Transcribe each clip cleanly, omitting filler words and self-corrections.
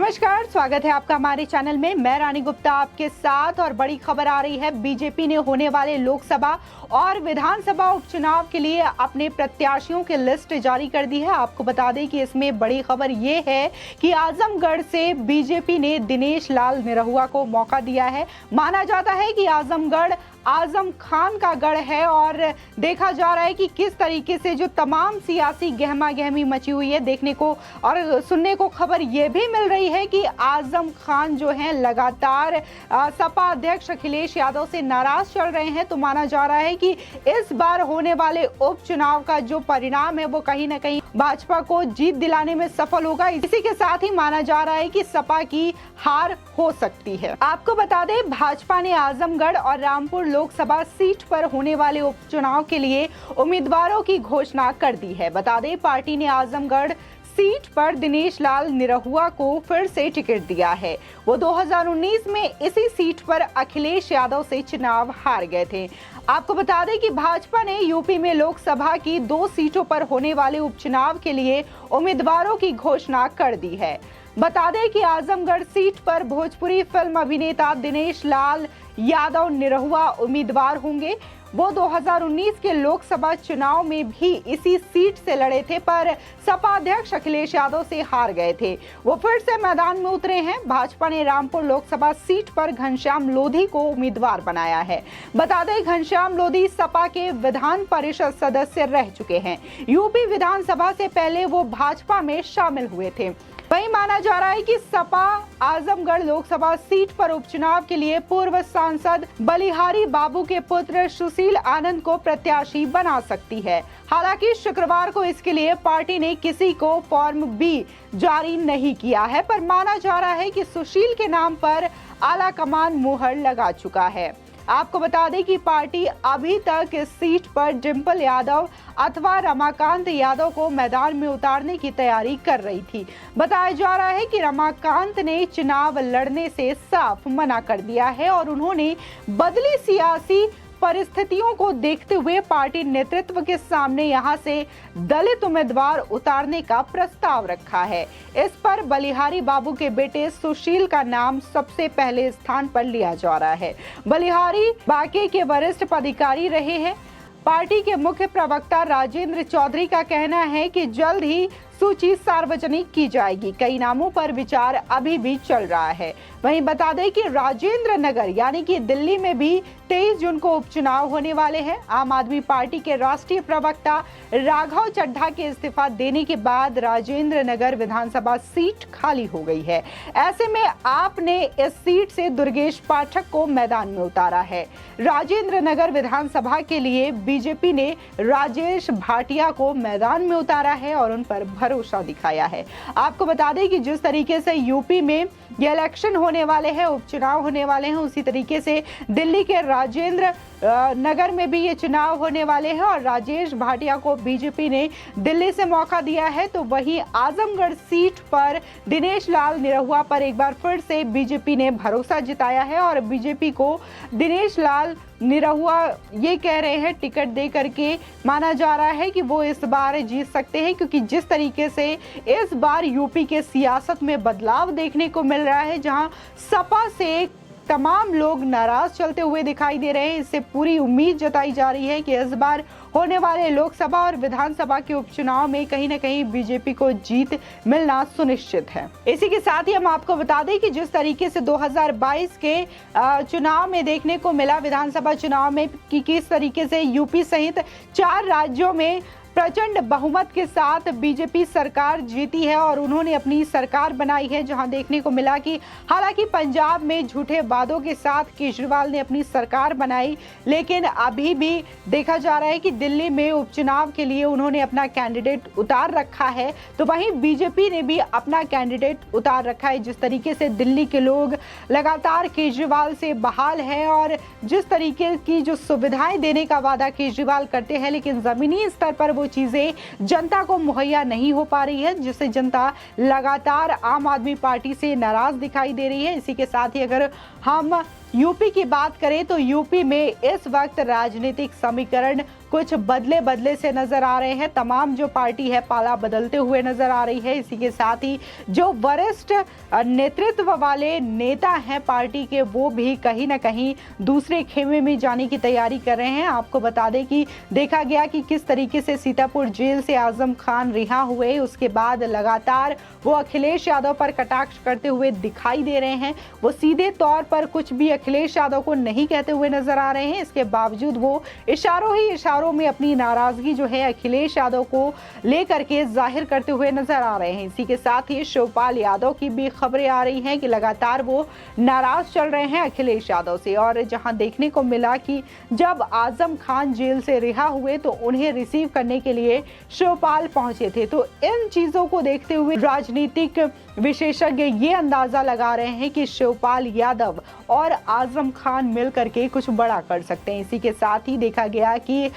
नमस्कार, स्वागत है आपका हमारे चैनल में। मैं रानी गुप्ता आपके साथ और बड़ी खबर आ रही है। बीजेपी ने होने वाले लोकसभा और विधानसभा उपचुनाव के लिए अपने प्रत्याशियों की लिस्ट जारी कर दी है। आपको बता दें कि इसमें बड़ी खबर ये है कि आजमगढ़ से बीजेपी ने दिनेश लाल निरहुआ को मौका दिया है। माना जाता है कि आजमगढ़ आजम खान का गढ़ है और देखा जा रहा है कि किस तरीके से जो तमाम सियासी गहमा गहमी मची हुई है, देखने को और सुनने को खबर ये भी मिल रही है कि आजम खान जो हैं लगातार सपा अध्यक्ष अखिलेश यादव से नाराज चल रहे हैं। तो माना जा रहा है कि इस बार होने वाले उपचुनाव का जो परिणाम है वो कहीं ना कहीं भाजपा को जीत दिलाने में सफल होगा। इसी के साथ ही माना जा रहा है कि सपा की हार हो सकती है। आपको बता दें, भाजपा ने आजमगढ़ और रामपुर लोकसभा सीट पर होने वाले उपचुनाव के लिए उम्मीदवारों की घोषणा कर दी है। बता दें, पार्टी ने आजमगढ़ सीट पर दिनेश लाल निरहुआ को फिर से टिकट दिया है। वो 2019 में इसी सीट पर अखिलेश यादव से चुनाव हार गए थे। आपको बता दें कि भाजपा ने यूपी में लोकसभा की 2 सीटों पर होने वाले उपचुनाव के लिए उम्मीदवारों की घोषणा कर दी है। बता दें कि आजमगढ़ सीट पर भोजपुरी फिल्म अभिनेता दिनेश लाल यादव निरहुआ उम्मीदवार होंगे। वो 2019 के लोकसभा चुनाव में भी इसी सीट से लड़े थे, पर सपा अध्यक्ष अखिलेश यादव से हार गए थे। वो फिर से मैदान में उतरे हैं। भाजपा ने रामपुर लोकसभा सीट पर घनश्याम लोधी को उम्मीदवार बनाया है। बता दें, घनश्याम लोधी सपा के विधान परिषद सदस्य रह चुके हैं। यूपी विधानसभा से पहले वो भाजपा में शामिल हुए थे। वहीं माना जा रहा है कि सपा आजमगढ़ लोकसभा सीट पर उपचुनाव के लिए पूर्व सांसद बलिहारी बाबू के पुत्र सुशील आनंद को प्रत्याशी बना सकती है। हालांकि शुक्रवार को इसके लिए पार्टी ने किसी को फॉर्म भी जारी नहीं किया है, पर माना जा रहा है कि सुशील के नाम पर आला कमान मुहर लगा चुका है। आपको बता दें कि पार्टी अभी तक इस सीट पर डिंपल यादव अथवा रमाकांत यादव को मैदान में उतारने की तैयारी कर रही थी। बताया जा रहा है कि रमाकांत ने चुनाव लड़ने से साफ मना कर दिया है और उन्होंने बदली सियासी परिस्थितियों को देखते हुए पार्टी नेतृत्व के सामने यहां से दलित उम्मीदवार उतारने का प्रस्ताव रखा है। इस पर बलिहारी बाबू के बेटे सुशील का नाम सबसे पहले स्थान पर लिया जा रहा है। बलिहारी बाके के वरिष्ठ पदाधिकारी रहे हैं। पार्टी के मुख्य प्रवक्ता राजेंद्र चौधरी का कहना है कि जल्द ही सूची सार्वजनिक की जाएगी। कई नामों पर विचार अभी भी चल रहा है। वहीं बता दें कि राजेंद्र नगर यानी कि दिल्ली में भी 23 जून को उपचुनाव होने वाले हैं। आम आदमी पार्टी के राष्ट्रीय प्रवक्ता राघव चड्ढा के इस्तीफा देने के बाद राजेंद्र नगर विधानसभा सीट खाली हो गई है। ऐसे में आपने इस सीट से दुर्गेश पाठक को मैदान में उतारा है। राजेंद्र नगर विधानसभा के लिए बीजेपी ने राजेश भाटिया को मैदान में उतारा है और उन पर भरोसा दिखाया है। आपको बता दें कि जिस तरीके से यूपी में ये इलेक्शन होने वाले हैं, उपचुनाव होने वाले हैं, उसी तरीके से दिल्ली के राजेंद्र नगर में भी ये चुनाव होने वाले हैं और राजेश भाटिया को बीजेपी ने दिल्ली से मौका दिया है। तो वहीं आजमगढ़ सीट पर दिनेश लाल निरहुआ पर एक बार फिर से बीजेपी ने भरोसा जताया है और बीजेपी को दिनेश लाल निरहुआ ये कह रहे हैं टिकट दे करके माना जा रहा है कि वो इस बार जीत सकते हैं, क्योंकि जिस तरीके से इस बार यूपी के सियासत में बदलाव देखने को मिल रहा है, जहां सपा से तमाम लोग नाराज चलते हुए दिखाई दे रहे हैं। इससे पूरी उम्मीद जताई जा रही है कि इस बार होने वाले लोकसभा और विधानसभा के उपचुनाव में कहीं ना कहीं बीजेपी को जीत मिलना सुनिश्चित है। इसी के साथ ही हम आपको बता दें कि जिस तरीके से 2022 के चुनाव में देखने को मिला, विधानसभा चुनाव में कि किस तरीके से यूपी सहित 4 राज्यों में प्रचंड बहुमत के साथ बीजेपी सरकार जीती है और उन्होंने अपनी सरकार बनाई है, जहां देखने को मिला कि हालांकि पंजाब में झूठे वादों के साथ केजरीवाल ने अपनी सरकार बनाई, लेकिन अभी भी देखा जा रहा है कि दिल्ली में उपचुनाव के लिए उन्होंने अपना कैंडिडेट उतार रखा है। तो वहीं बीजेपी ने भी अपना कैंडिडेट उतार रखा है। जिस तरीके से दिल्ली के लोग लगातार केजरीवाल से बहाल है और जिस तरीके की जो सुविधाएं देने का वादा केजरीवाल करते हैं, लेकिन जमीनी स्तर पर वो चीजें जनता को मुहैया नहीं हो पा रही है, जिससे जनता लगातार आम आदमी पार्टी से नाराज दिखाई दे रही है। इसी के साथ ही अगर हम यूपी की बात करें तो यूपी में इस वक्त राजनीतिक समीकरण कुछ बदले से नजर आ रहे हैं। तमाम जो पार्टी है पाला बदलते हुए नजर आ रही है। इसी के साथ ही जो वरिष्ठ नेतृत्व वाले नेता हैं पार्टी के, वो भी कहीं ना कहीं दूसरे खेमे में जाने की तैयारी कर रहे हैं। आपको बता दें कि देखा गया कि किस तरीके से सीतापुर जेल से आजम खान रिहा हुए, उसके बाद लगातार वो अखिलेश यादव पर कटाक्ष करते हुए दिखाई दे रहे हैं। वो सीधे तौर पर कुछ भी अखिलेश यादव को नहीं कहते हुए नजर आ रहे हैं। इसके बावजूद वो इशारों में अपनी नाराजगी जो है अखिलेश यादव को लेकर के जाहिर करते हुए नजर आ रहे हैं। इसी के साथ ही शिवपाल यादव की भी खबरें आ रही हैं कि लगातार वो नाराज चल रहे हैं अखिलेश यादव से। और जहां देखने को मिला कि जब आजम खान जेल से रिहा हुए तो उन्हें रिसीव करने के लिए शिवपाल पहुंचे थे। तो इन चीजों को देखते हुए राजनीतिक विशेषज्ञ ये अंदाजा लगा रहे हैं कि शिवपाल यादव और आजम खान मिलकर के कुछ बड़ा कर सकते हैं। इसी के साथ ही देखा गया कि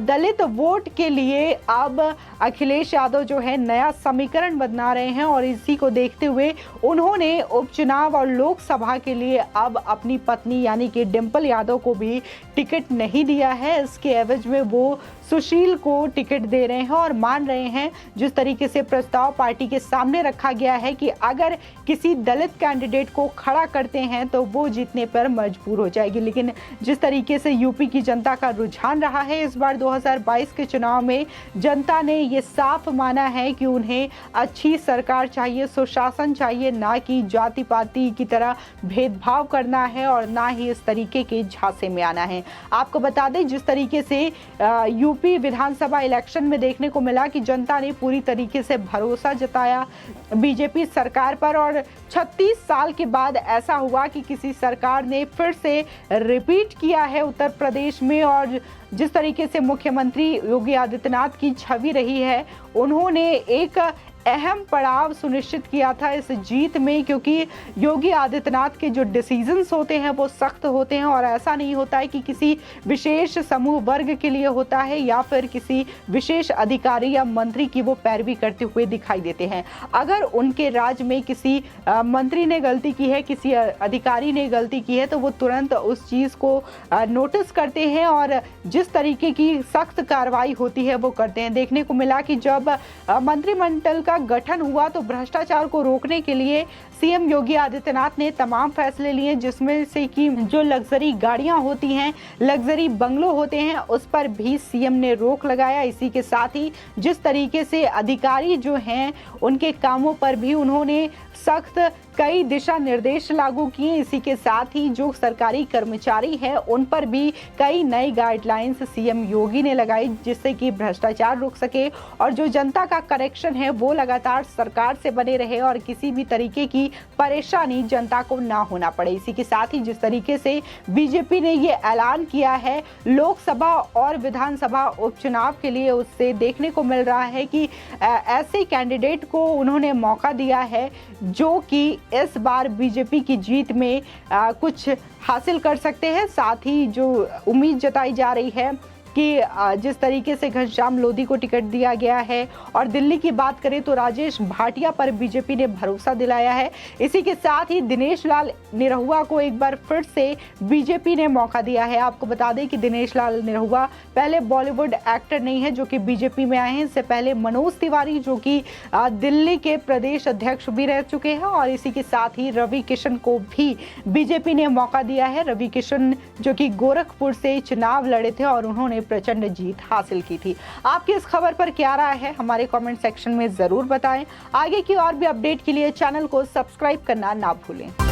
दलित वोट के लिए अब अखिलेश यादव जो है नया समीकरण बना रहे हैं और इसी को देखते हुए उन्होंने उपचुनाव और लोकसभा के लिए अब अपनी पत्नी यानी कि डिंपल यादव को भी टिकट नहीं दिया है। इसके एवज में वो सुशील को टिकट दे रहे हैं और मान रहे हैं जिस तरीके से प्रस्ताव पार्टी के सामने रखा गया है कि अगर किसी दलित कैंडिडेट को खड़ा करते हैं तो वो जीतने पर मजबूर हो जाएगी। लेकिन जिस तरीके से यूपी की जनता का रुझान रहा है इस बार 2022 के चुनाव में, जनता ने ये साफ माना है कि उन्हें अच्छी सरकार चाहिए, सुशासन चाहिए, ना कि जाति पाति की तरह भेदभाव करना है और ना ही इस तरीके के झांसे में आना है। आपको बता दें जिस तरीके से यूपी विधानसभा इलेक्शन में देखने को मिला कि जनता ने पूरी तरीके से भरोसा जताया बीजेपी सरकार पर और 36 साल के बाद ऐसा हुआ कि किसी सरकार ने फिर से रिपीट किया है उत्तर प्रदेश में। और जिस तरीके से मुख्यमंत्री योगी आदित्यनाथ की छवि रही है, उन्होंने एक अहम पड़ाव सुनिश्चित किया था इस जीत में, क्योंकि योगी आदित्यनाथ के जो डिसीजंस होते हैं वो सख्त होते हैं और ऐसा नहीं होता है कि किसी विशेष समूह वर्ग के लिए होता है या फिर किसी विशेष अधिकारी या मंत्री की वो पैरवी करते हुए दिखाई देते हैं। अगर उनके राज्य में किसी मंत्री ने गलती की है, किसी अधिकारी ने गलती की है, तो वो तुरंत उस चीज़ को नोटिस करते हैं और जिस तरीके की सख्त कार्रवाई होती है वो करते हैं। देखने को मिला कि जब मंत्रिमंडल का गठन हुआ तो भ्रष्टाचार को रोकने के लिए सीएम योगी आदित्यनाथ ने तमाम फैसले लिए, जिसमें से कि जो लग्जरी गाड़ियां होती हैं, लग्जरी बंगलो होते हैं, उस पर भी सीएम ने रोक लगाया। इसी के साथ ही जिस तरीके से अधिकारी जो हैं उनके कामों पर भी उन्होंने सख्त कई दिशा निर्देश लागू किए। इसी के साथ ही जो सरकारी कर्मचारी हैं उन पर भी कई नई गाइडलाइंस सीएम योगी ने लगाई, जिससे कि भ्रष्टाचार रुक सके और जो जनता का करेक्शन है वो लगातार सरकार से बने रहे और किसी भी तरीके की परेशानी जनता को ना होना पड़े। इसी के साथ ही जिस तरीके से बीजेपी ने ये ऐलान किया है लोकसभा और विधानसभा उपचुनाव के लिए, उससे देखने को मिल रहा है कि ऐसे कैंडिडेट को उन्होंने मौका दिया है जो कि इस बार बीजेपी की जीत में कुछ हासिल कर सकते हैं। साथ ही जो उम्मीद जताई जा रही है कि जिस तरीके से घनश्याम लोधी को टिकट दिया गया है और दिल्ली की बात करें तो राजेश भाटिया पर बीजेपी ने भरोसा दिलाया है। इसी के साथ ही दिनेश लाल निरहुआ को एक बार फिर से बीजेपी ने मौका दिया है। आपको बता दें कि दिनेश लाल निरहुआ पहले बॉलीवुड एक्टर नहीं है जो कि बीजेपी में आए हैं। इससे पहले मनोज तिवारी जो कि दिल्ली के प्रदेश अध्यक्ष भी रह चुके हैं और इसी के साथ ही रवि किशन को भी बीजेपी ने मौका दिया है। रवि किशन जो कि गोरखपुर से चुनाव लड़े थे और उन्होंने प्रचंड जीत हासिल की थी। आपकी इस खबर पर क्या राय है हमारे कमेंट सेक्शन में जरूर बताएं। आगे की और भी अपडेट के लिए चैनल को सब्सक्राइब करना ना भूलें।